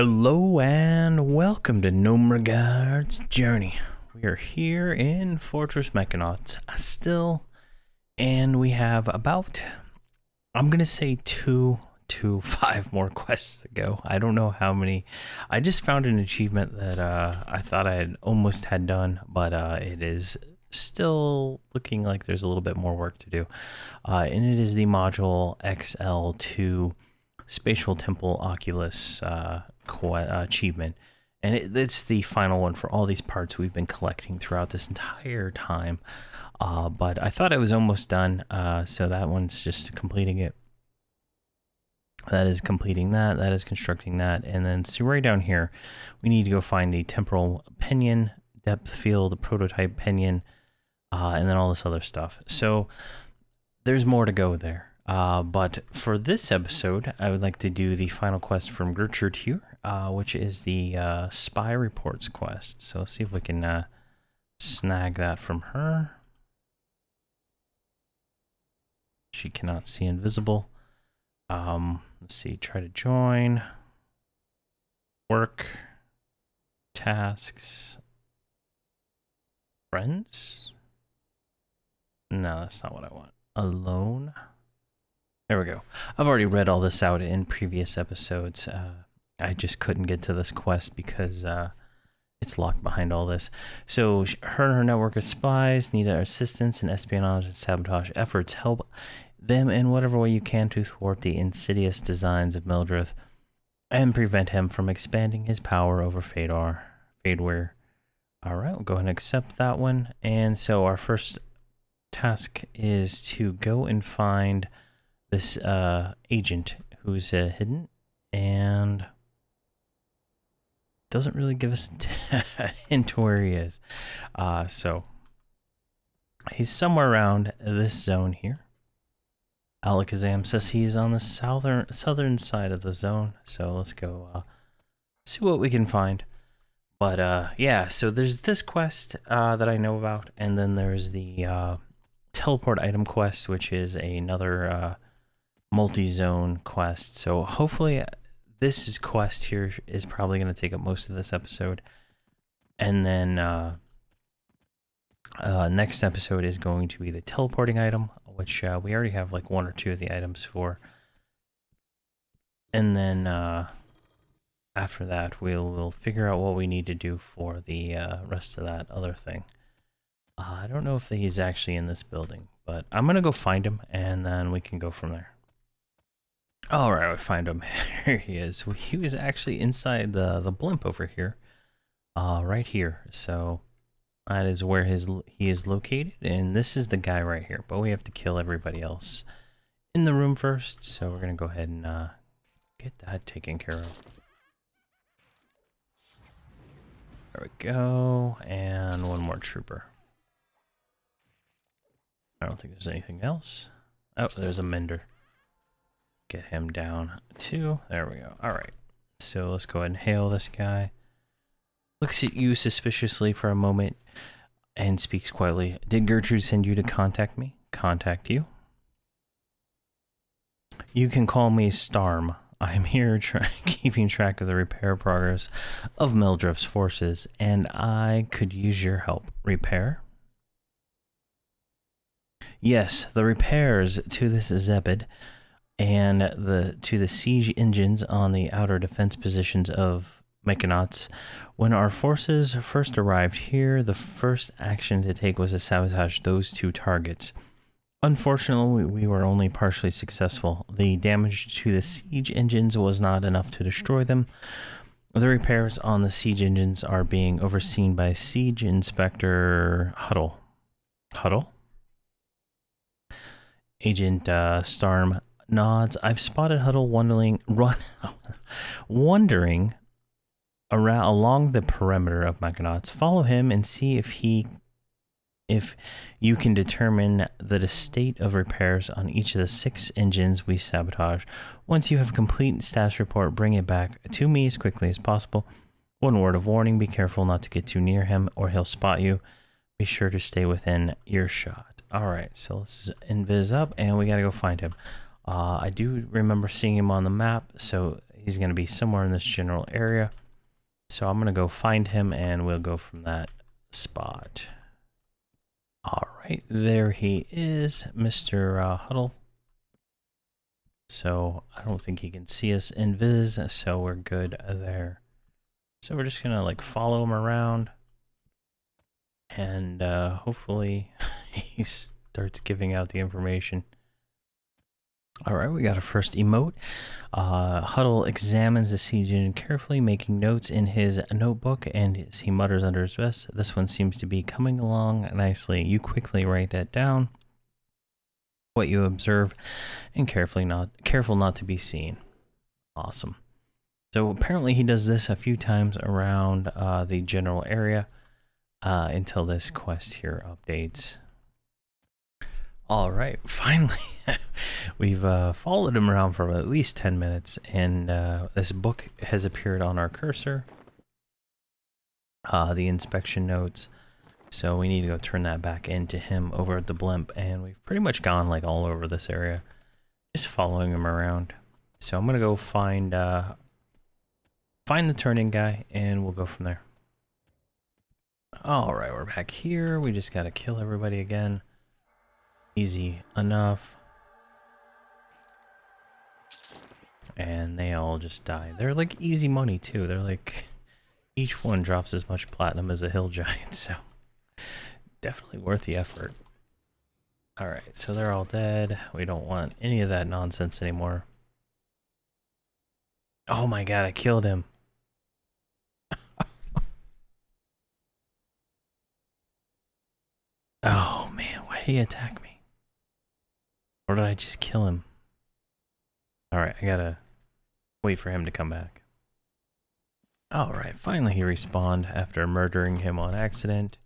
Hello and welcome to Nomeregard's journey. We are here in Fortress Mechanotus still, and we have about, I'm going to say 2 to 5 more quests to go. I don't know how many. I just found an achievement that I thought I had almost had done, but it is still looking like there's a little bit more work to do. And it is the module XL2 Spatial Temple Oculus achievement, and it's the final one for all these parts we've been collecting throughout this entire time. But I thought it was almost done, so that one's just completing it. That is completing that. That is constructing that, and then see right down here, we need to go find the temporal pinion, depth field, prototype pinion, and then all this other stuff. So there's more to go there. But for this episode, I would like to do the final quest from Gertrude here, which is the Spy Reports quest. So let's see if we can snag that from her. She cannot see invisible. Let's see, try to join. Work. Tasks. Friends? No, that's not what I want. Alone. There we go. I've already read all this out in previous episodes. I just couldn't get to this quest because it's locked behind all this. So her and her network of spies need our assistance in espionage and sabotage efforts. Help them in whatever way you can to thwart the insidious designs of Mildred and prevent him from expanding his power over Fadeware. All right, we'll go ahead and accept that one. And so our first task is to go and find this agent who's hidden and doesn't really give us a hint to where he is. So he's somewhere around this zone here. Alakazam says he's on the southern side of the zone. So let's go see what we can find. But yeah, so there's this quest that I know about, and then there's the teleport item quest, which is another multi-zone quest. So hopefully this quest here is probably going to take up most of this episode, and then next episode is going to be the teleporting item, which we already have like 1 or 2 of the items for, and then after that we'll figure out what we need to do for the rest of that other thing. I don't know if he's actually in this building, but I'm gonna go find him and then we can go from there. All right, I find him. Here he is. He was actually inside the blimp over here, right here. So that is where he is located, and this is the guy right here. But we have to kill everybody else in the room first. So we're gonna go ahead and get that taken care of. There we go, and one more trooper. I don't think there's anything else. Oh, there's a mender. Get him down too. There we go. All right. So let's go ahead and hail this guy. Looks at you suspiciously for a moment and speaks quietly. Did Gertrude send you to contact me? Contact you? You can call me Starm. I'm here keeping track of the repair progress of Mildred's forces, and I could use your help. Repair? Yes, the repairs to this Zebed and to the siege engines on the outer defense positions of Mechanotus. When our forces first arrived here, the first action to take was to sabotage those 2 targets. Unfortunately, we were only partially successful. The damage to the siege engines was not enough to destroy them. The repairs on the siege engines are being overseen by Siege Inspector Huddle. Huddle? Agent Starm nods. I've spotted Huddle wandering around along the perimeter of Mechanotus. Follow him and see if you can determine the state of repairs on each of the 6 engines we sabotage. Once you have a complete status report, bring it back to me as quickly as possible. One word of warning: be careful not to get too near him or he'll spot you. Be sure to stay within earshot. Alright, so let's invis up and we gotta go find him. I do remember seeing him on the map, so he's going to be somewhere in this general area. So I'm going to go find him and we'll go from that spot. All right, there he is, Mr. Huddle. So I don't think he can see us in Viz, so we're good there. So we're just going to like follow him around. And hopefully he starts giving out the information. All right, we got our first emote. Huddle examines the siege engine carefully, making notes in his notebook, and as he mutters under his breath, this one seems to be coming along nicely. You quickly write that down, what you observe, and careful not to be seen. Awesome. So apparently he does this a few times around the general area until this quest here updates. All right, finally, we've followed him around for at least 10 minutes, and this book has appeared on our cursor, the inspection notes, so we need to go turn that back into him over at the blimp, and we've pretty much gone like all over this area, just following him around. So I'm going to go find the turning guy, and we'll go from there. All right, we're back here. We just got to kill everybody again. Easy enough. And they all just die. They're like easy money too. They're like, each one drops as much platinum as a hill giant, so definitely worth the effort. Alright, so they're all dead. We don't want any of that nonsense anymore. Oh my god, I killed him. Oh man, why did he attack me? Or did I just kill him? Alright, I gotta wait for him to come back. Alright, finally he respawned after murdering him on accident.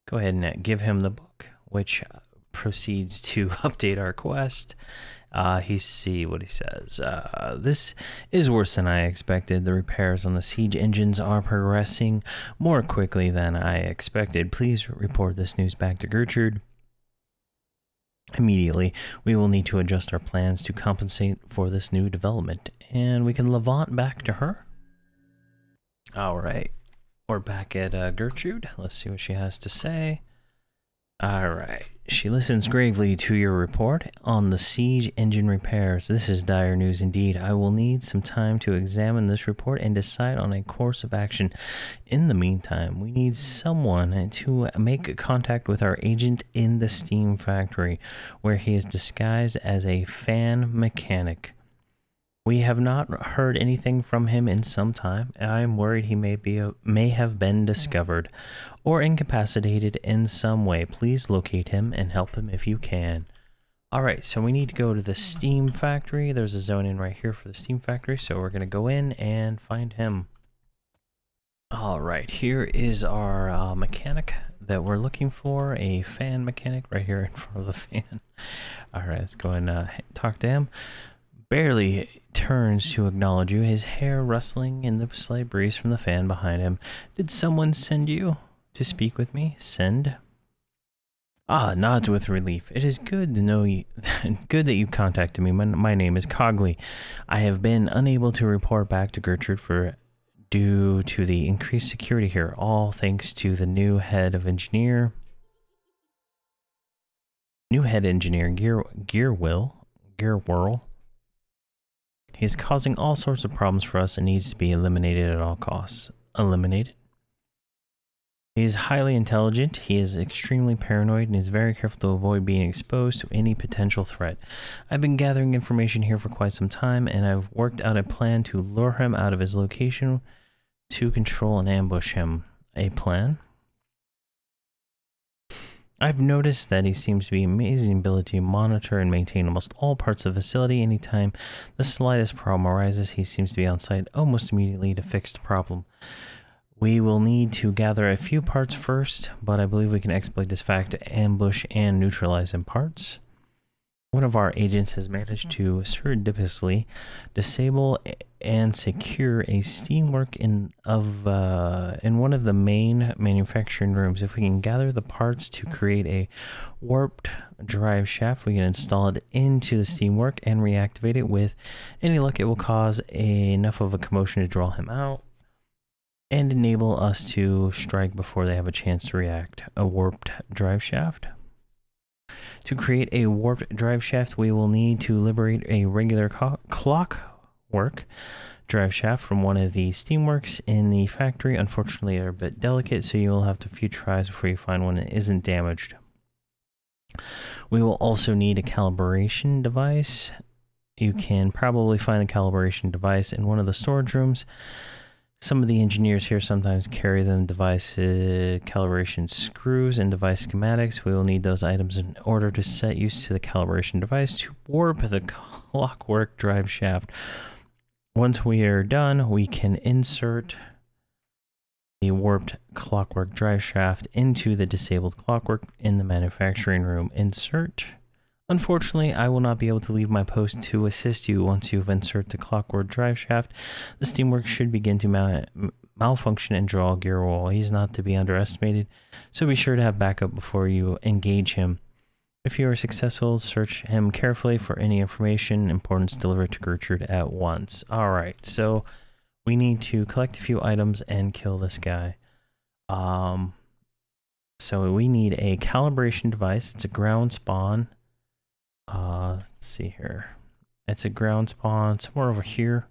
Go ahead and give him the book, which proceeds to update our quest. See what he says. This is worse than I expected. The repairs on the siege engines are progressing more quickly than I expected. Please report this news back to Gertrude. Immediately, we will need to adjust our plans to compensate for this new development, and we can levant back to her. All right, we're back at Gertrude. Let's see what she has to say. All right, she listens gravely to your report on the siege engine repairs. This is dire news indeed. I will need some time to examine this report and decide on a course of action. In the meantime, we need someone to make contact with our agent in the Steam factory, where he is disguised as a fan mechanic. We have not heard anything from him in some time, and I am worried he may have been discovered or incapacitated in some way. Please locate him and help him if you can. Alright, so we need to go to the Steam factory. There's a zone in right here for the Steam factory, so we're going to go in and find him. Alright, here is our mechanic that we're looking for, a fan mechanic right here in front of the fan. Alright, let's go and talk to him. Barely turns to acknowledge you, his hair rustling in the slight breeze from the fan behind him. Did someone send you to speak with me? Send? Ah, nods with relief. It is good to know you. Good that you contacted me. My name is Cogley. I have been unable to report back to Gertrude due to the increased security here, all thanks to the new head engineer Gearwhirl. He is causing all sorts of problems for us and needs to be eliminated at all costs. Eliminated? He is highly intelligent, he is extremely paranoid, and is very careful to avoid being exposed to any potential threat. I've been gathering information here for quite some time, and I've worked out a plan to lure him out of his location to control and ambush him. A plan? I've noticed that he seems to be amazing ability to monitor and maintain almost all parts of the facility. Anytime the slightest problem arises, he seems to be on site almost immediately to fix the problem. We will need to gather a few parts first, but I believe we can exploit this fact to ambush and neutralize in parts. one of our agents has managed to surreptitiously disable and secure a steamwork in one of the main manufacturing rooms. If we can gather the parts to create a warped drive shaft, we can install it into the steamwork and reactivate it. With any luck, it will cause enough of a commotion to draw him out and enable us to strike before they have a chance to react. A warped drive shaft. To create a warped drive shaft, we will need to liberate a regular clockwork drive shaft from one of the steamworks in the factory. Unfortunately, they're a bit delicate, so you will have a few tries before you find one that isn't damaged. We will also need a calibration device. You can probably find the calibration device in one of the storage rooms. Some of the engineers here sometimes carry them device calibration screws and device schematics. We will need those items in order to set use to the calibration device to warp the clockwork drive shaft. Once we are done, we can insert the warped clockwork drive shaft into the disabled clockwork in the manufacturing room. Insert. Unfortunately, I will not be able to leave my post to assist you once you've inserted the clockwork drive shaft. The steamwork should begin to malfunction and draw a gear wall. He's not to be underestimated, so be sure to have backup before you engage him. If you are successful, search him carefully for any information important. Deliver it to Gertrude at once. Alright, so we need to collect a few items and kill this guy. So we need a calibration device. It's a ground spawn. Let's see here. It's a ground spawn somewhere over here.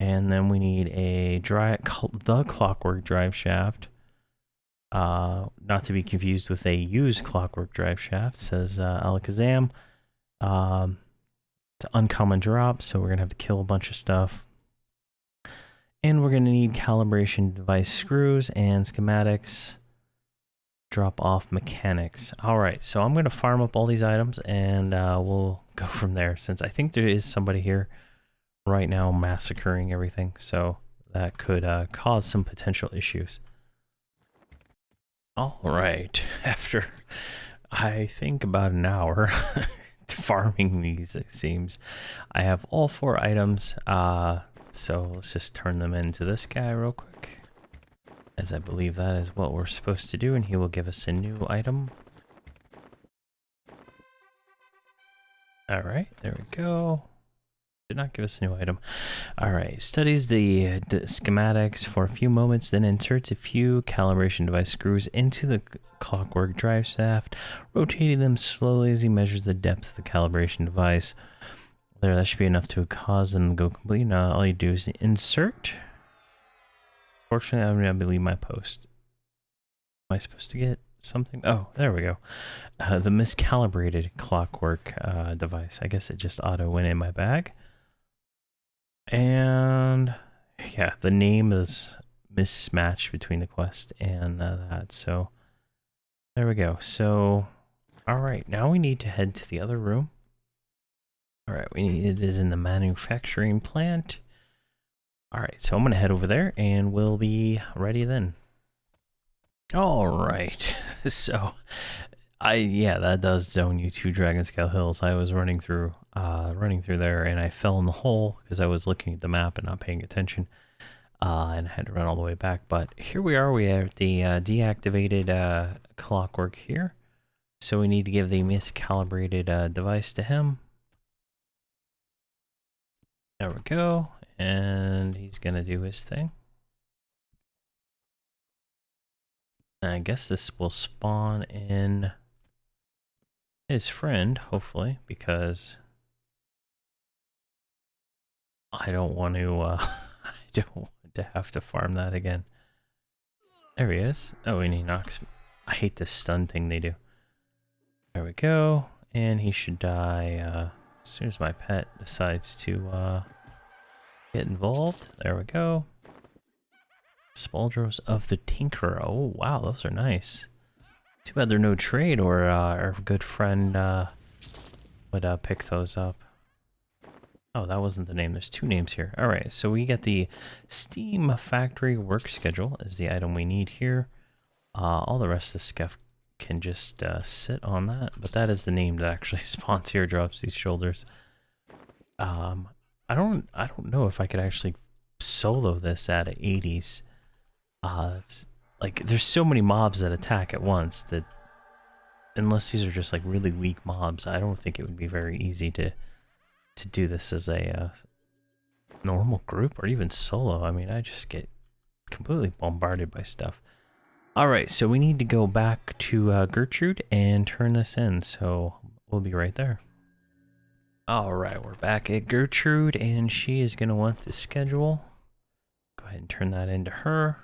And then we need a the clockwork drive shaft. Not to be confused with a used clockwork drive shaft, says Alakazam. It's an uncommon drop, so we're going to have to kill a bunch of stuff. And we're going to need calibration device screws and schematics. Drop off mechanics. Alright, so I'm going to farm up all these items and we'll go from there, since I think there is somebody here right now massacring everything, so that could cause some potential issues. Alright, after I think about an hour farming these, it seems, I have all 4 items, so let's just turn them into this guy real quick, as I believe that is what we're supposed to do, and he will give us a new item. Alright, there we go. Did not give us a new item. Alright, studies the schematics for a few moments, then inserts a few calibration device screws into the clockwork drive shaft, rotating them slowly as he measures the depth of the calibration device. There, that should be enough to cause them to go complete. Now all you do is insert. Fortunately, I'm going to leave my post. Am I supposed to get something? Oh, there we go. The miscalibrated clockwork device. I guess it just auto went in my bag. And yeah, the name is mismatched between the quest and that. So there we go. So, all right, now we need to head to the other room. All right, it is in the manufacturing plant. All right, so I'm going to head over there and we'll be ready then. All right, so yeah, that does zone you to Dragonscale Hills. I was running through there and I fell in the hole because I was looking at the map and not paying attention, and I had to run all the way back. But here we are. We have the deactivated clockwork here, so we need to give the miscalibrated device to him. There we go. And he's gonna do his thing. And I guess this will spawn in his friend, hopefully, because I don't want to I don't want to have to farm that again. There he is. Oh, and he knocks me. I hate this stun thing they do. There we go. And he should die as soon as my pet decides to get involved. There we go. Spauldros of the Tinkerer. Oh, wow, those are nice. Too bad they're no trade, or our good friend would pick those up. Oh, that wasn't the name. There's 2 names here. All right, so we get the Steam Factory work schedule is the item we need here. All the rest of the can just sit on that. But that is the name that actually spawns here, drops these shoulders. I don't know if I could actually solo this at 80s. It's like there's so many mobs that attack at once that unless these are just like really weak mobs, I don't think it would be very easy to do this as a normal group or even solo. I mean, I just get completely bombarded by stuff. All right, so we need to go back to Gertrude and turn this in, so we'll be right there. All right, we're back at Gertrude, and she is going to want the schedule. Go ahead and turn that into her.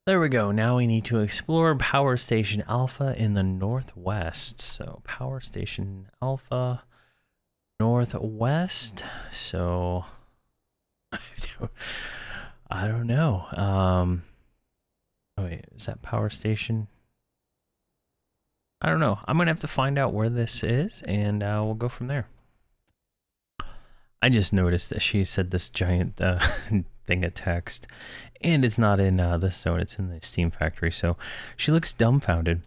There we go. Now we need to explore Power Station Alpha in the Northwest. So Power Station Alpha, Northwest. So I don't know. Oh wait, is that Power Station? I don't know. I'm going to have to find out where this is, and we'll go from there. I just noticed that she said this giant thing of text, and it's not in this zone, it's in the Steam factory, so she looks dumbfounded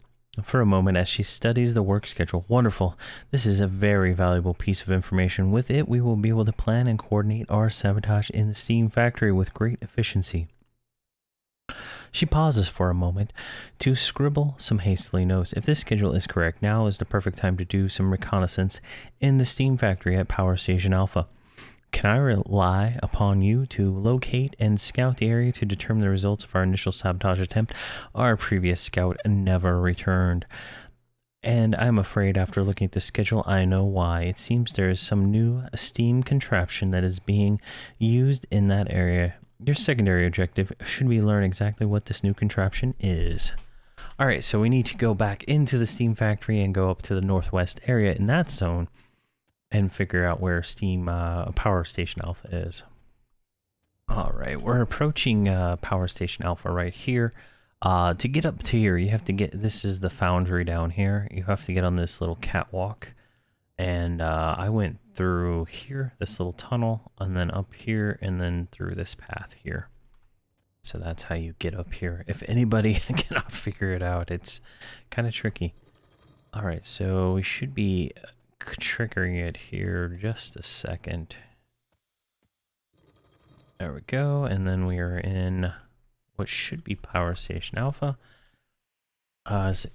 for a moment as she studies the work schedule. Wonderful. This is a very valuable piece of information. With it, we will be able to plan and coordinate our sabotage in the Steam factory with great efficiency. She pauses for a moment to scribble some hastily notes. If this schedule is correct, now is the perfect time to do some reconnaissance in the Steam factory at Power Station Alpha. Can I rely upon you to locate and scout the area to determine the results of our initial sabotage attempt? Our previous scout never returned. And I'm afraid after looking at the schedule, I know why. It seems there is some new Steam contraption that is being used in that area. Your secondary objective should be learn exactly what this new contraption is. Alright, so we need to go back into the Steam factory and go up to the northwest area in that zone and figure out where Steam Power Station Alpha is. Alright, we're approaching Power Station Alpha right here. To get up to here, you have to get, this is the foundry down here. You have to get on this little catwalk. And I went through here, this little tunnel, and then up here, and then through this path here. So that's how you get up here. If anybody cannot figure it out, it's kind of tricky. Alright, so we should be triggering it here just a second. There we go, and then we are in what should be Power Station Alpha.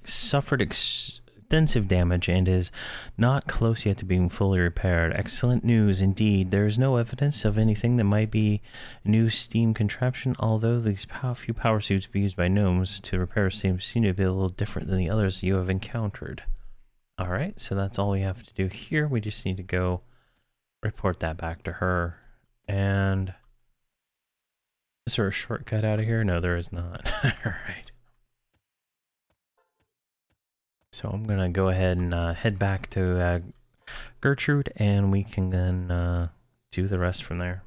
Suffered extensive damage and is not close yet to being fully repaired. Excellent news indeed. There is no evidence of anything that might be a new Steam contraption, although these few power suits used by gnomes to repair Steam seem to be a little different than the others you have encountered. Alright, so that's all we have to do here. We just need to go report that back to her. And is there a shortcut out of here? No, there is not. Alright. So I'm going to go ahead and head back to Gertrude, and we can then do the rest from there.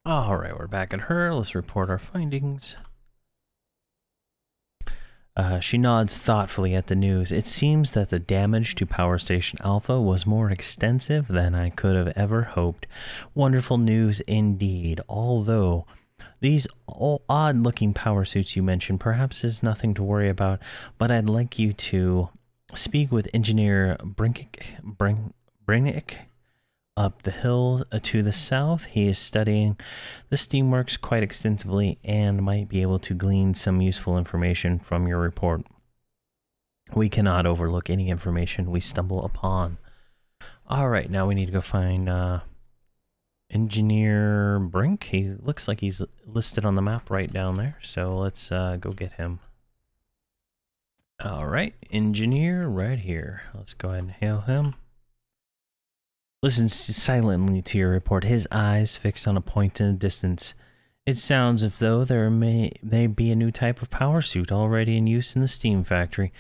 Alright, we're back at her. Let's report our findings. She nods thoughtfully at the news. It seems that the damage to Power Station Alpha was more extensive than I could have ever hoped. Wonderful news indeed, although these odd-looking power suits you mentioned perhaps is nothing to worry about, but I'd like you to speak with Engineer Brinick up the hill to the south. He is studying the steamworks quite extensively and might be able to glean some useful information from your report. We cannot overlook any information we stumble upon. Alright, now we need to go find Engineer Brink. He looks like he's listed on the map right down there, so let's go get him. Alright, Engineer right here. Let's go ahead and hail him. Listens silently to your report, his eyes fixed on a point in the distance. It sounds as though there may be a new type of power suit already in use in the Steam factory.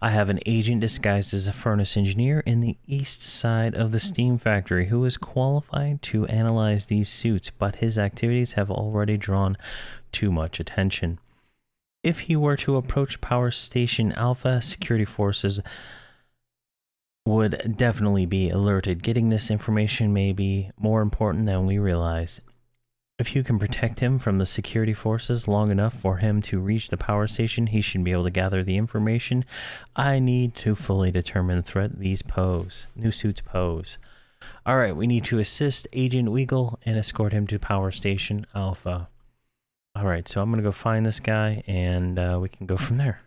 I have an agent disguised as a furnace engineer in the east side of the Steam factory who is qualified to analyze these suits, but his activities have already drawn too much attention. If he were to approach Power Station Alpha, security forces would definitely be alerted. Getting this information may be more important than we realize. If you can protect him from the security forces long enough for him to reach the power station, he should be able to gather the information I need to fully determine the threat these new suits pose. All right, we need to assist Agent Weagle and escort him to Power Station Alpha. All right, so I'm going to go find this guy, and we can go from there.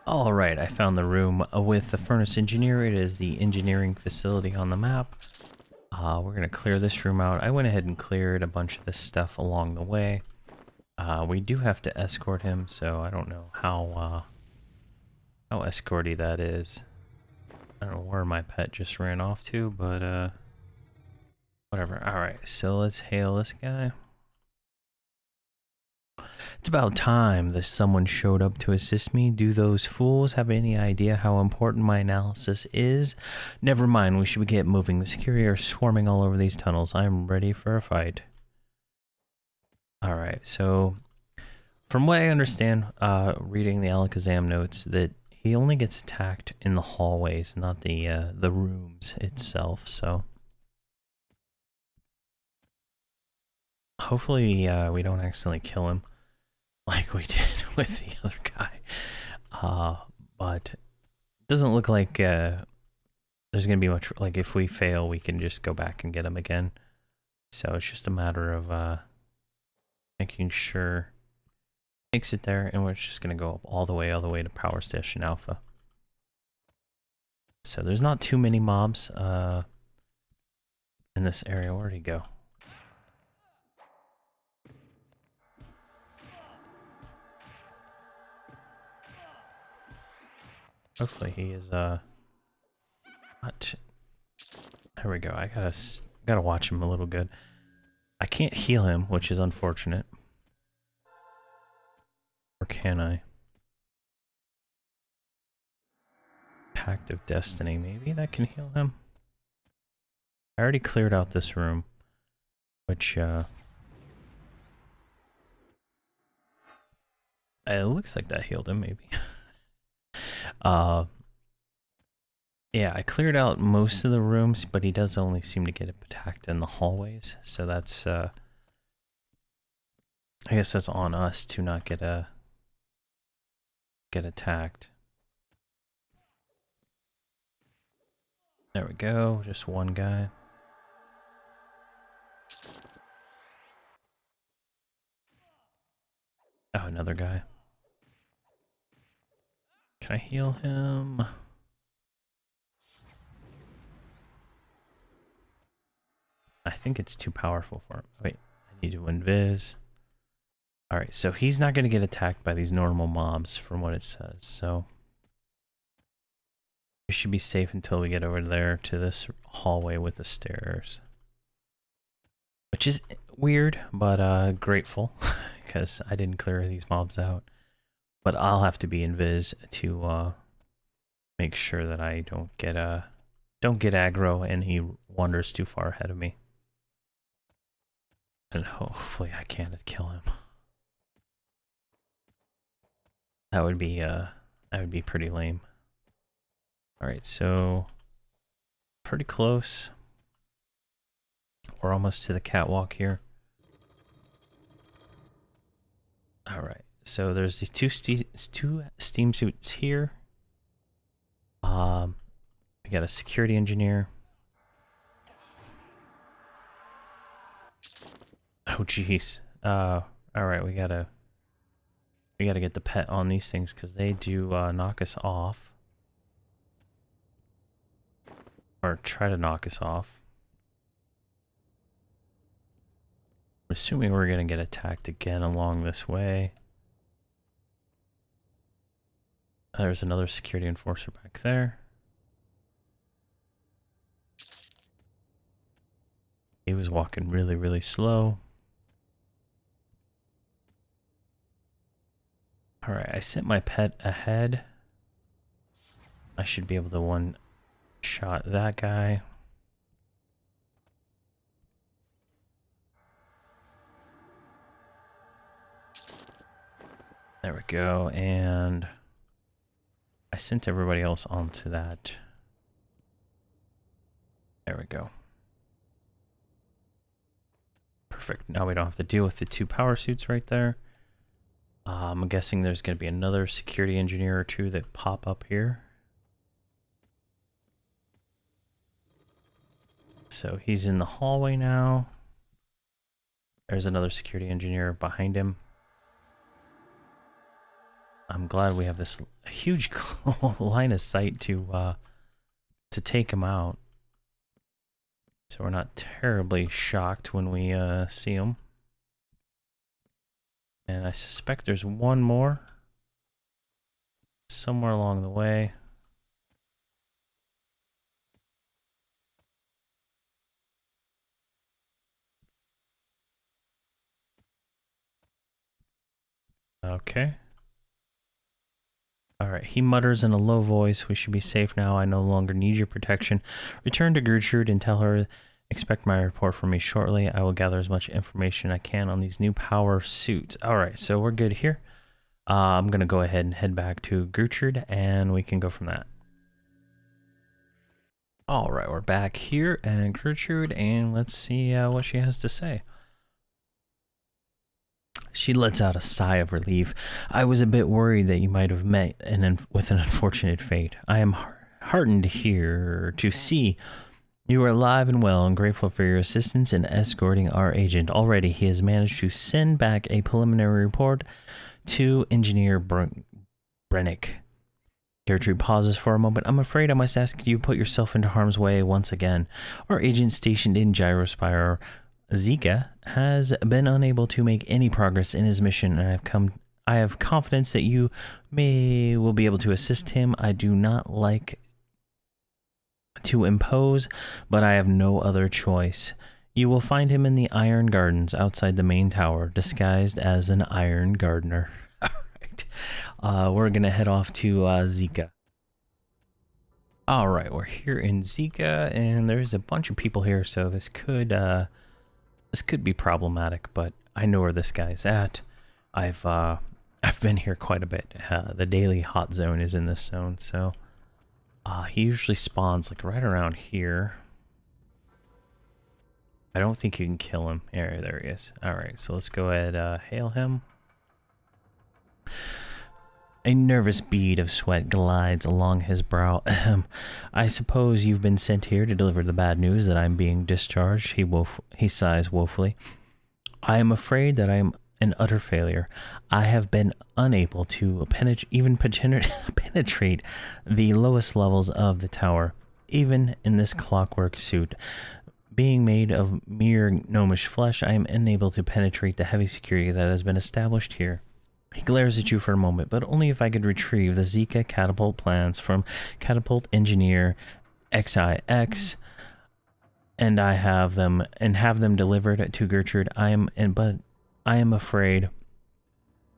All right, I found the room with the furnace engineer. It is the engineering facility on the map. We're going to clear this room out. I went ahead and cleared a bunch of this stuff along the way. We do have to escort him, so I don't know how escorty that is. I don't know where my pet just ran off to, but whatever. Alright, so let's hail this guy. It's about time that someone showed up to assist me. Do those fools have any idea how important my analysis is? Never mind, we should get moving. The security are swarming all over these tunnels. I'm ready for a fight. Alright, so from what I understand, reading the Alakazam notes, that he only gets attacked in the hallways, not the rooms itself, so hopefully we don't accidentally kill him like we did with the other guy. But it doesn't look like there's gonna be much, like if we fail we can just go back and get him again. So it's just a matter of making sure makes it there, and we're just gonna go up all the way to Power Station Alpha. So there's not too many mobs in this area. Where'd he go? Hopefully he is what? There we go. I gotta watch him a little good. I can't heal him, which is unfortunate. Or can I? Pact of Destiny, maybe that can heal him. I already cleared out this room, which it looks like that healed him, maybe. Yeah, I cleared out most of the rooms, but he does only seem to get attacked in the hallways, so that's I guess that's on us to not get attacked. There we go, just one guy. Oh, another guy. Can I heal him? I think it's too powerful for him. Wait, I need to invis. Alright, so he's not going to get attacked by these normal mobs from what it says, so we should be safe until we get over there to this hallway with the stairs. Which is weird, but grateful, because I didn't clear these mobs out. But I'll have to be invis to make sure that I don't get aggro and he wanders too far ahead of me. And hopefully I can't kill him. That would be pretty lame. Alright, so pretty close. We're almost to the catwalk here. Alright, so there's these two steam suits here. We got a security engineer. Oh jeez. Alright, we gotta get the pet on these things because they do knock us off. Or try to knock us off. I'm assuming we're gonna get attacked again along this way. There's another security enforcer back there. He was walking really, really slow. Alright, I sent my pet ahead. I should be able to one-shot that guy. There we go, and I sent everybody else onto that. There we go. Perfect. Now we don't have to deal with the 2 power suits right there. I'm guessing there's going to be another security engineer or 2 that pop up here. So he's in the hallway now. There's another security engineer behind him. I'm glad we have this huge line of sight to take him out. So we're not terribly shocked when we see him. And I suspect there's one more somewhere along the way. Okay. Alright, he mutters in a low voice, "We should be safe now. I no longer need your protection. Return to Gertrude and tell her, expect my report from me shortly. I will gather as much information I can on these new power suits." Alright, so we're good here. I'm going to go ahead and head back to Gertrude, and we can go from that. Alright, we're back here at Gertrude, and let's see what she has to say. She lets out a sigh of relief. "I was a bit worried that you might have met with an unfortunate fate. I am heartened to see you are alive and well, and grateful for your assistance in escorting our agent. Already he has managed to send back a preliminary report to Engineer Brennick." Gertrude pauses for a moment. "I'm afraid I must ask you to put yourself into harm's way once again. Our agent stationed in Gyrospire, Zika, has been unable to make any progress in his mission, and I have confidence that you will be able to assist him. I do not like to impose, but I have no other choice. You will find him in the Iron Gardens outside the main tower, disguised as an iron gardener." All right, we're gonna head off to Zika. All right, we're here in Zika, and there's a bunch of people here, so this could be problematic, but I know where this guy's at. I've been here quite a bit. The daily hot zone is in this zone, so he usually spawns like right around here. I don't think you can kill him. There he is. All right, so let's go ahead hail him. A nervous bead of sweat glides along his brow. "I suppose you've been sent here to deliver the bad news that I'm being discharged." He sighs woefully. "I am afraid that I am an utter failure. I have been unable to penetrate the lowest levels of the tower. Even in this clockwork suit, being made of mere gnomish flesh, I am unable to penetrate the heavy security that has been established here." He glares at you for a moment. "But only if I could retrieve the Zika catapult plans from Catapult Engineer XIX, and have them delivered to Gertrude. But I am afraid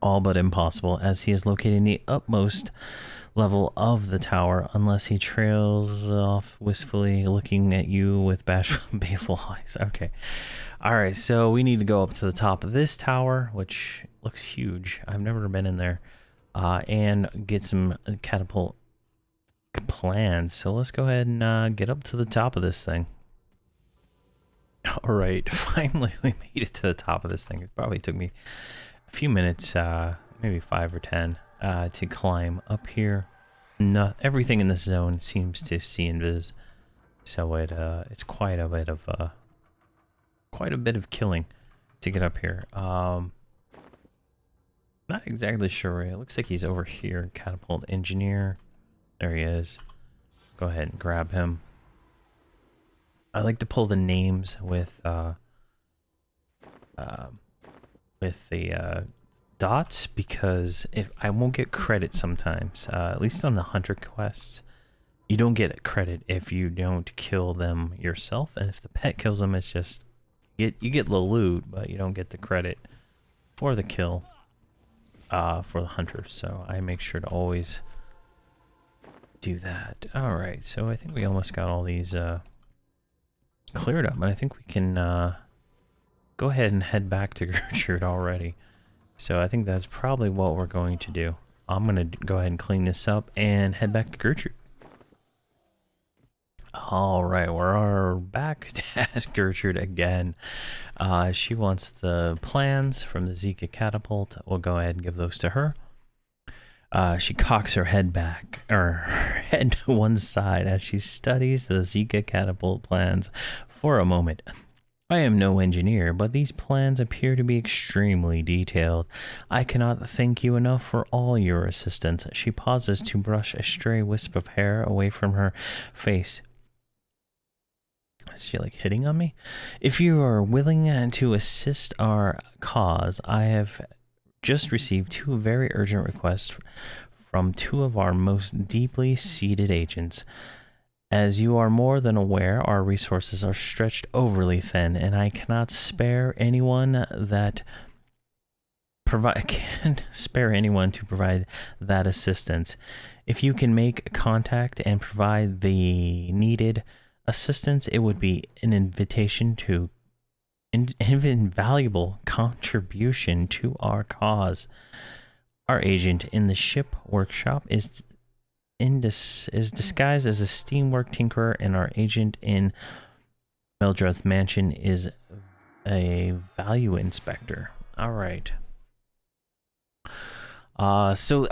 all but impossible, as he is located in the utmost level of the tower, unless he trails off wistfully, looking at you with bashful, baleful eyes." Okay. All right, so we need to go up to the top of this tower, which looks huge. I've never been in there, and get some catapult plans. So let's go ahead and get up to the top of this thing. All right, finally we made it to the top of this thing. It probably took me a few minutes, maybe 5 or 10, to climb up here. Everything in this zone seems to see invis, so it's quite a bit of killing to get up here. Not exactly sure. It looks like he's over here. Catapult Engineer. There he is. Go ahead and grab him. I like to pull the names with the dots, because if I won't get credit sometimes, at least on the hunter quests, you don't get credit if you don't kill them yourself, and if the pet kills them, it's just you get the loot, but you don't get the credit for the kill for the hunter. So I make sure to always do that. All right, so I think we almost got all these cleared up, and I think we can go ahead and head back to Gertrude already. So I think that's probably what we're going to do. I'm going to go ahead and clean this up and head back to Gertrude. All right, we're back at Gertrude again. She wants the plans from the Zika catapult. We'll go ahead and give those to her. She cocks her head back, or her head to one side as she studies the Zika catapult plans for a moment. I am no engineer, but these plans appear to be extremely detailed. I cannot thank you enough for all your assistance. She pauses to brush a stray wisp of hair away from her face. Is she like hitting on me? If you are willing to assist our cause, I have just received two very urgent requests from two of our most deeply seated agents. As you are more than aware, our resources are stretched overly thin, and I cannot spare anyone that can't spare anyone to provide that assistance. If you can make contact and provide the needed assistance, it would be an invaluable contribution to our cause. Our agent in the ship workshop is disguised as a steamwork tinkerer, and our agent in Meldreth's mansion is a value inspector. All right. So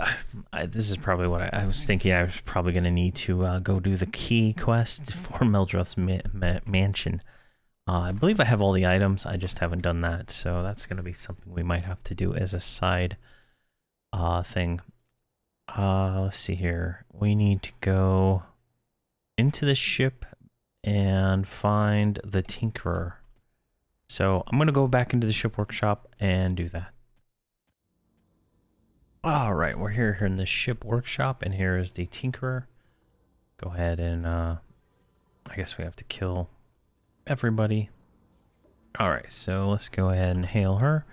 this is probably what I was thinking. I was probably going to need to go do the key quest for Meldreth's mansion. I believe I have all the items. I just haven't done that, so that's going to be something we might have to do as a side thing. Let's see here. We need to go into the ship and find the tinkerer. So I'm going to go back into the ship workshop and do that. All right, we're here in the ship workshop, and here is the tinkerer. Go ahead and I guess we have to kill everybody. All right, so let's go ahead and hail her.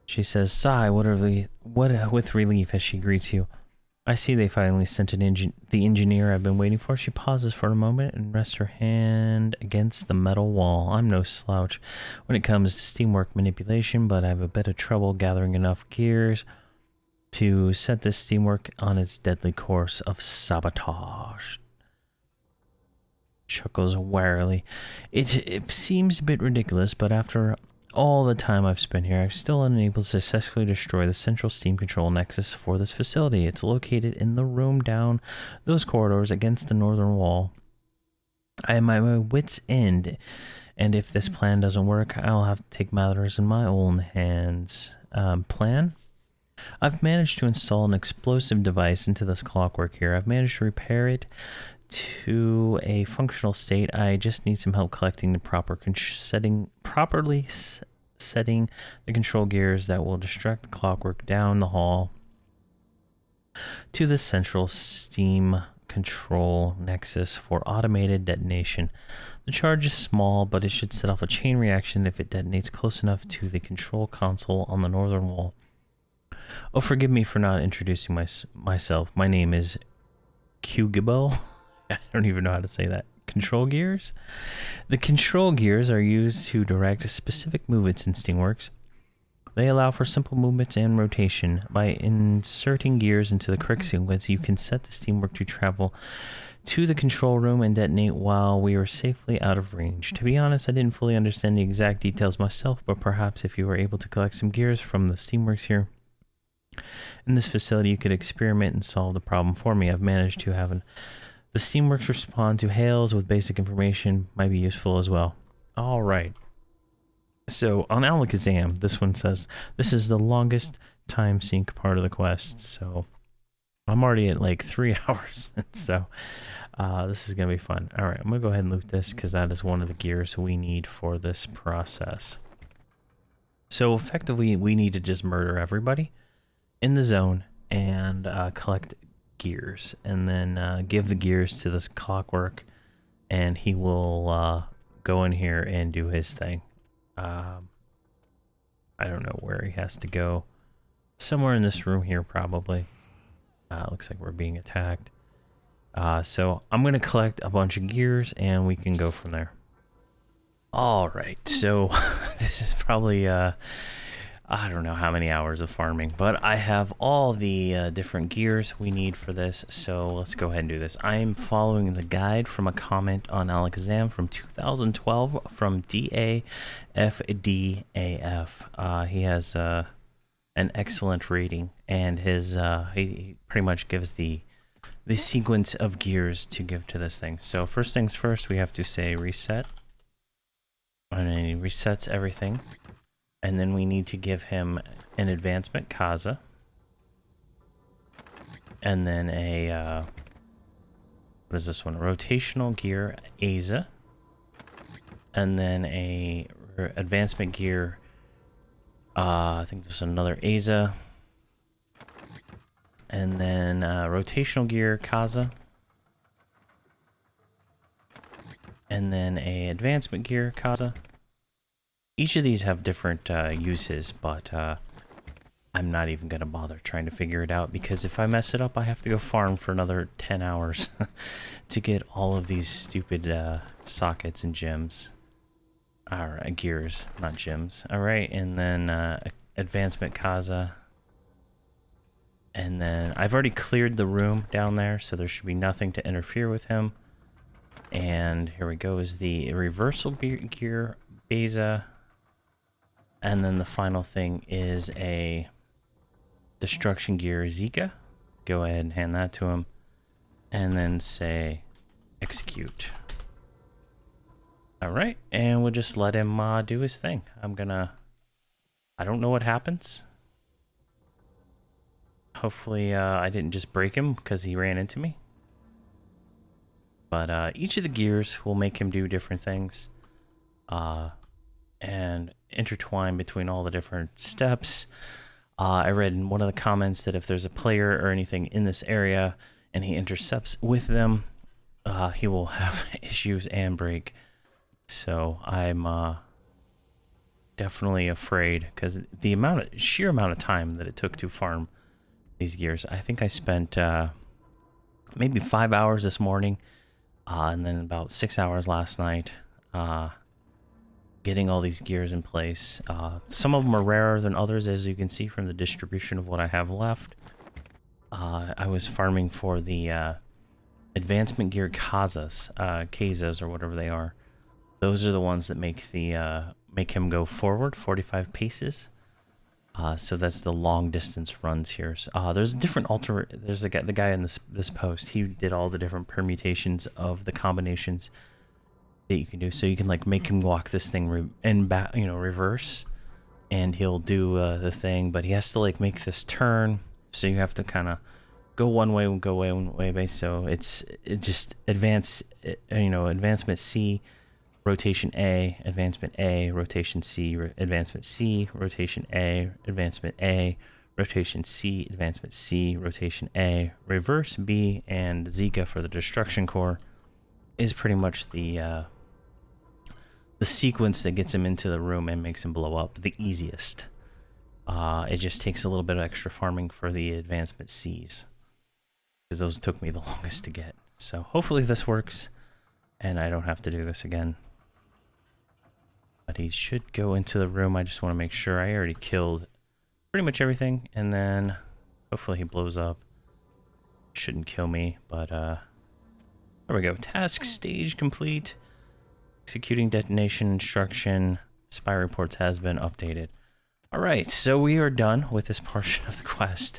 She says, "Sigh, with relief as she greets you. I see they finally sent the engineer I've been waiting for." She pauses for a moment and rests her hand against the metal wall. I'm no slouch when it comes to steamwork manipulation, but I have a bit of trouble gathering enough gears to set this steamwork on its deadly course of sabotage. Chuckles warily. It seems a bit ridiculous, but after all the time I've spent here, I'm still unable to successfully destroy the central steam control nexus for this facility. It's located in the room down those corridors against the northern wall. I am at my wit's end, and if this plan doesn't work, I'll have to take matters in my own hands. Plan? I've managed to install an explosive device into this clockwork here. I've managed to repair it to a functional state. I just need some help collecting the properly setting the control gears that will distract the clockwork down the hall to the central steam control nexus for automated detonation. The charge is small, but it should set off a chain reaction if it detonates close enough to the control console on the northern wall. Oh, forgive me for not introducing myself. My name is Qgibel. I don't even know how to say that. Control gears? The control gears are used to direct specific movements in Steamworks. They allow for simple movements and rotation. By inserting gears into the correct sequence, you can set the Steamwork to travel to the control room and detonate while we are safely out of range. To be honest, I didn't fully understand the exact details myself, but perhaps if you were able to collect some gears from the Steamworks here in this facility, you could experiment and solve the problem for me. I've managed to have the Steamworks respond to hails with basic information. Might be useful as well. All right. So on Alakazam, this one says, this is the longest time sync part of the quest. So I'm already at like 3 hours. So this is going to be fun. All right, I'm going to go ahead and loot this because that is one of the gears we need for this process. So effectively, we need to just murder everybody in the zone and collect gears, and then give the gears to this clockwork, and he will go in here and do his thing. I don't know where he has to go. Somewhere in this room here, probably. Looks like we're being attacked. So I'm going to collect a bunch of gears, and we can go from there. All right, so this is probably I don't know how many hours of farming, but I have all the different gears we need for this, so let's go ahead and do this. I'm following the guide from a comment on Alakazam from 2012 from DAFDAF. He has an excellent rating, and his he pretty much gives the sequence of gears to give to this thing. So first things first, we have to say reset, and then he resets everything. And then we need to give him an advancement Kaza. And then a, what is this one? A rotational gear Aza. And then a advancement gear, I think there's another Aza. And then rotational gear Kaza. And then a advancement gear Kaza. Each of these have different uses, but I'm not even going to bother trying to figure it out, because if I mess it up, I have to go farm for another 10 hours to get all of these stupid sockets and gems. Alright, gears, not gems. Alright, and then advancement Kaza. And then I've already cleared the room down there, so there should be nothing to interfere with him. And here we go, is the reversal gear Beza. And then the final thing is a destruction gear Zika. Go ahead and hand that to him. And then say execute. Alright, and we'll just let him do his thing. I don't know what happens. Hopefully I didn't just break him because he ran into me. But each of the gears will make him do different things. And intertwine between all the different steps. I read in one of the comments that if there's a player or anything in this area and he intercepts with them, he will have issues and break. So I'm definitely afraid, because the sheer amount of time that it took to farm these gears. I think I spent maybe 5 hours this morning, and then about 6 hours last night. Getting all these gears in place. Some of them are rarer than others, as you can see from the distribution of what I have left. I was farming for the advancement gear Kazas, or whatever they are. Those are the ones that make him go forward 45 paces. So that's the long distance runs here. There's a different there's the guy in this post. He did all the different permutations of the combinations that you can do, so you can like make him walk this thing and back, reverse, and he'll do the thing, but he has to like make this turn, so you have to kind of go one way, so it just advancement C, rotation A, advancement A, rotation C, advancement C, rotation A, advancement A, rotation C, advancement C, rotation A, reverse B, and Zika for the destruction core is pretty much the sequence that gets him into the room and makes him blow up the easiest. It just takes a little bit of extra farming for the advancement C's, because those took me the longest to get. So hopefully this works and I don't have to do this again. But he should go into the room. I just want to make sure. I already killed pretty much everything, and then hopefully he blows up. Shouldn't kill me, but there we go. Task stage complete. Executing detonation instruction. Spy reports has been updated. Alright, so we are done with this portion of the quest.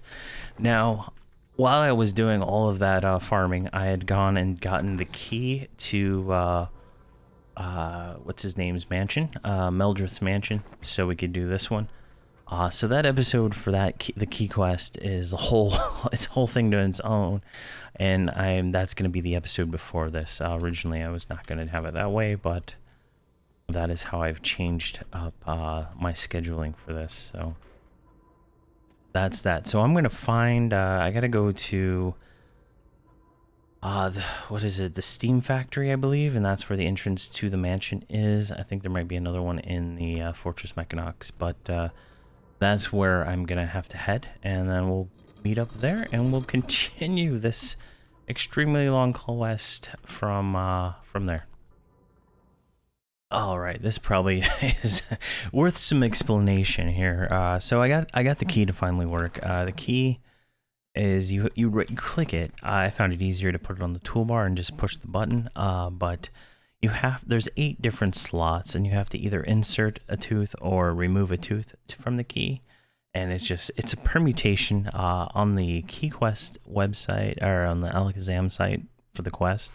Now, while I was doing all of that farming, I had gone and gotten the key to what's his name's mansion, Meldreth's mansion, so we could do this one. So that episode for the key quest is it's a whole thing to its own, and that's going to be the episode before this. Originally, I was not going to have it that way, but that is how I've changed up my scheduling for this. So that's that. So I'm going to find. I got to go to. What is it? The Steam Factory, I believe, and that's where the entrance to the mansion is. I think there might be another one in the Fortress Mechanotus, but that's where I'm gonna have to head, and then we'll meet up there, and we'll continue this extremely long quest from there. All right, this probably is worth some explanation here. So I got the key to finally work. The key is you click it. I found it easier to put it on the toolbar and just push the button. But there's 8 different slots, and you have to either insert a tooth or remove a tooth from the key. And it's a permutation on the KeyQuest website, or on the Alakazam site for the quest.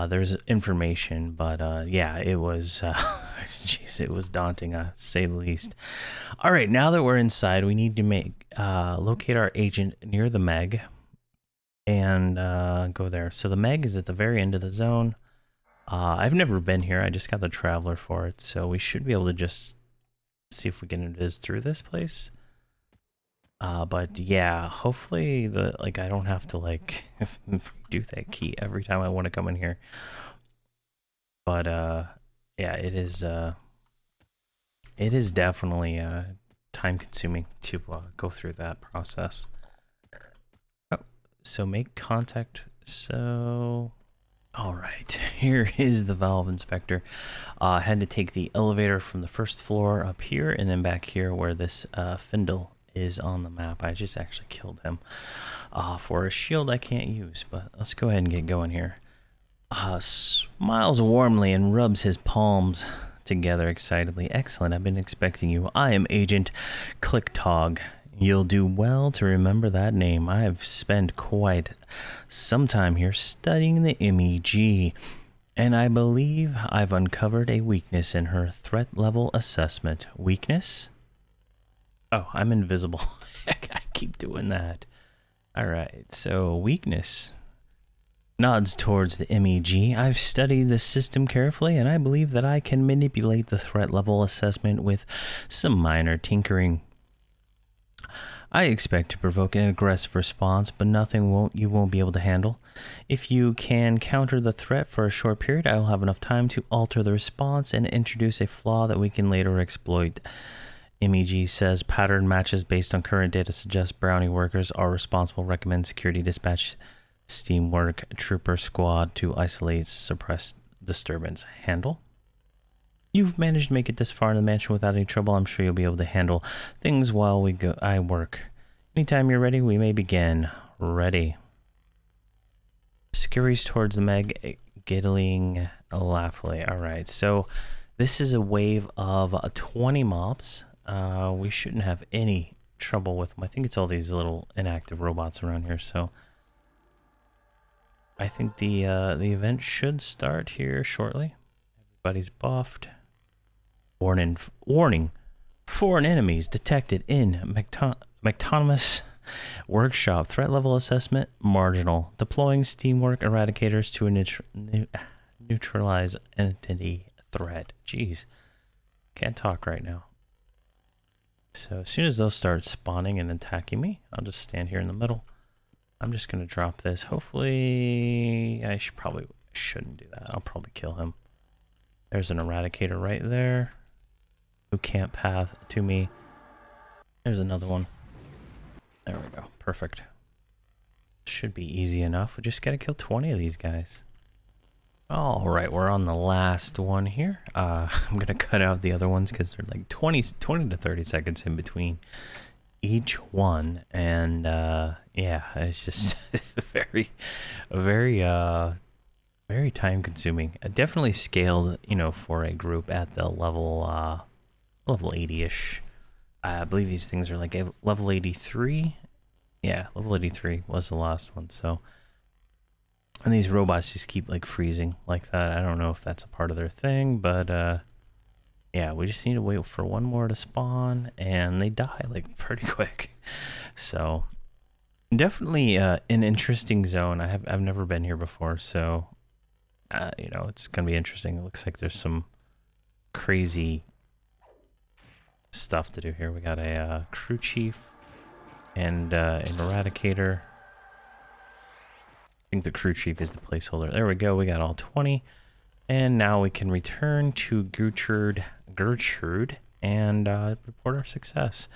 There's information, but yeah, it was, jeez, it was daunting, to say the least. All right, now that we're inside, we need to locate our agent near the Meg and go there. So the Meg is at the very end of the zone. I've never been here. I just got the Traveler for it, so we should be able to just see if we can visit through this place. But yeah, hopefully I don't have to do that key every time I want to come in here. But yeah, it is definitely time consuming to go through that process. Oh, so make contact. So all right, here is the valve inspector. I had to take the elevator from the first floor up here and then back here where this Findle is on the map. I just actually killed him for a shield I can't use, but let's go ahead and get going here. Smiles warmly and rubs his palms together excitedly. Excellent, I've been expecting you. I am Agent Clicktog. You'll do well to remember that name. I've spent quite some time here studying the MEG, and I believe I've uncovered a weakness in her threat level assessment. Weakness? Oh, I'm invisible. I keep doing that. All right, so weakness. Nods towards the MEG. I've studied the system carefully, and I believe that I can manipulate the threat level assessment with some minor tinkering. I expect to provoke an aggressive response, but nothing you won't be able to handle. If you can counter the threat for a short period, I will have enough time to alter the response and introduce a flaw that we can later exploit. MEG says pattern matches based on current data suggest Brownie workers are responsible. Recommend security dispatch Steamwork Trooper Squad to isolate suppress disturbance. Handle. You've managed to make it this far in the mansion without any trouble. I'm sure you'll be able to handle things while I work. Anytime you're ready, we may begin. Ready. Scurries towards the Meg, giggling laughingly. Alright, so this is a wave of 20 mobs. We shouldn't have any trouble with them. I think it's all these little inactive robots around here, so I think the event should start here shortly. Everybody's buffed. Warning. Foreign enemies detected in Mechanotus workshop. Threat level assessment marginal. Deploying Steamwork eradicators to neutralize entity threat. Jeez. Can't talk right now. So as soon as those start spawning and attacking me, I'll just stand here in the middle. I'm just going to drop this. Hopefully, I shouldn't do that. I'll probably kill him. There's an eradicator right there who can't path to me. There's another one. There we go. Perfect. Should be easy enough. We just got to kill 20 of these guys. All right, we're on the last one here. I'm going to cut out the other ones because they're like 20 to 30 seconds in between each one. And yeah, it's just very time consuming. Definitely scaled, for a group at the level 80-ish. I believe these things are like level 83. Yeah, level 83 was the last one, so. And these robots just keep freezing like that. I don't know if that's a part of their thing, but yeah, we just need to wait for one more to spawn, and they die pretty quick. So definitely an interesting zone. I've never been here before, so it's gonna be interesting. It looks like there's some crazy stuff to do here. We got a crew chief and an eradicator. I think the crew chief is the placeholder. There we go. We got all 20. And now we can return to Gertrude and report our success.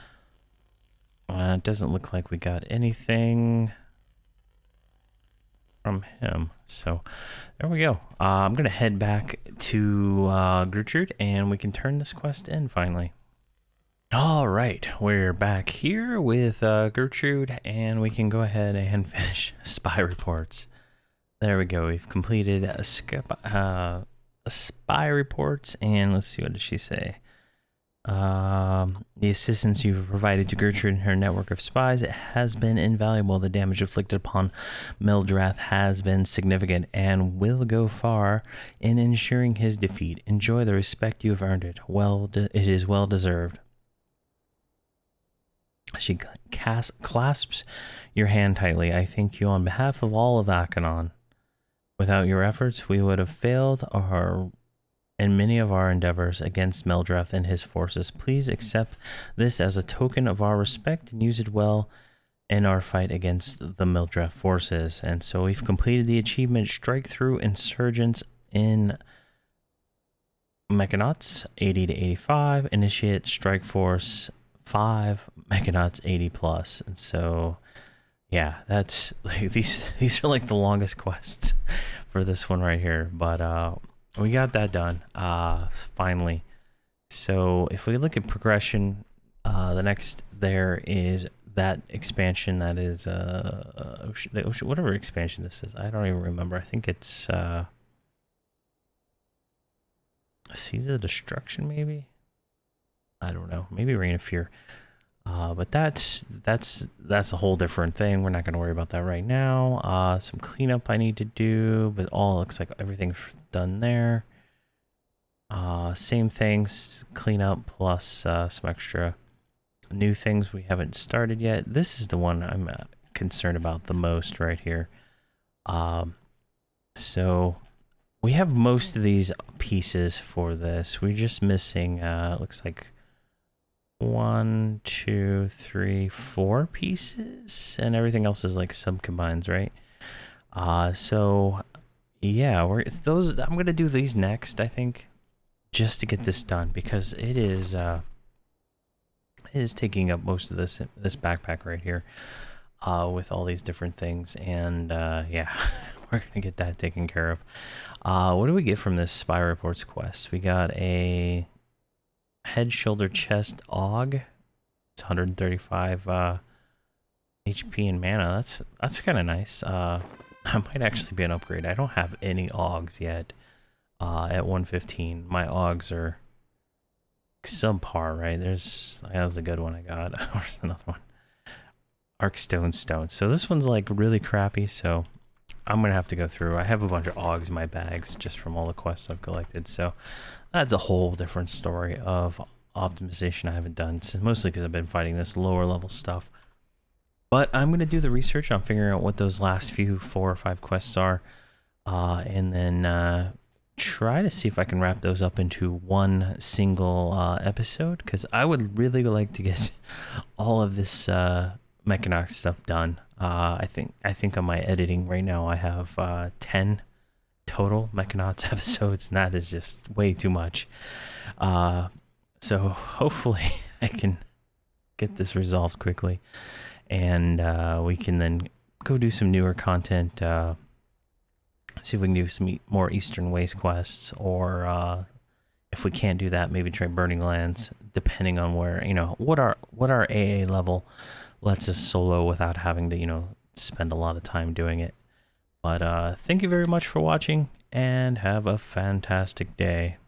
It doesn't look like we got anything. from him. So there we go. I'm going to head back to Gertrude, and we can turn this quest in finally. All right, we're back here with Gertrude, and we can go ahead and finish spy reports. There we go. We've completed a spy reports, and let's see, what did she say? The assistance you've provided to Gertrude and her network of spies has been invaluable. The damage inflicted upon Meldrath has been significant and will go far in ensuring his defeat. Enjoy the respect you have earned it. It is well deserved. She clasps your hand tightly. I thank you on behalf of all of Akanon. Without your efforts, we would have failed in many of our endeavors against Meldrath and his forces. Please accept this as a token of our respect and use it well in our fight against the Meldrath forces. And so we've completed the achievement, Strike Through Insurgents in Mechanots, 80 to 85. Initiate Strike Force 5, Mechanots 80 plus. And so, yeah, that's like these are like the longest quests for this one right here. But we got that done finally. So if we look at progression, the next there is that expansion that is whatever expansion this is. I don't even remember. I think it's Seas of Destruction, maybe. I don't know. Maybe Reign of Fear. But that's a whole different thing. We're not going to worry about that right now. Some cleanup I need to do, but all looks like everything's done there. Same things, cleanup plus some extra new things we haven't started yet. This is the one I'm concerned about the most right here. So we have most of these pieces for this. We're just missing, looks like 1, 2, 3, 4 pieces, and everything else is like sub-combines, right? So yeah, I'm gonna do these next, I think, just to get this done, because it is taking up most of this backpack right here, with all these different things, and yeah, we're gonna get that taken care of. What do we get from this spy reports quest? We got a head, shoulder, chest, AUG. It's 135 HP and mana. That's kind of nice. That might actually be an upgrade. I don't have any AUGs yet. At 115, my AUGs are subpar, right? That was a good one I got. There's another one. Arkstone Stone. So this one's like really crappy, so I'm gonna have to go through. I have a bunch of AUGs in my bags just from all the quests I've collected, so that's a whole different story of optimization I haven't done, mostly because I've been fighting this lower level stuff. But I'm gonna do the research on figuring out what those last few 4 or 5 quests are, and then try to see if I can wrap those up into one single episode, because I would really like to get all of this Mechanox stuff done. I think on my editing right now I have 10 total Mechanots episodes, and that is just way too much. So hopefully I can get this resolved quickly, and we can then go do some newer content. See if we can do some more Eastern Waste quests, or if we can't do that, maybe try Burning Lands, depending on where, what our AA level lets us solo without having to, spend a lot of time doing it. But thank you very much for watching, and have a fantastic day.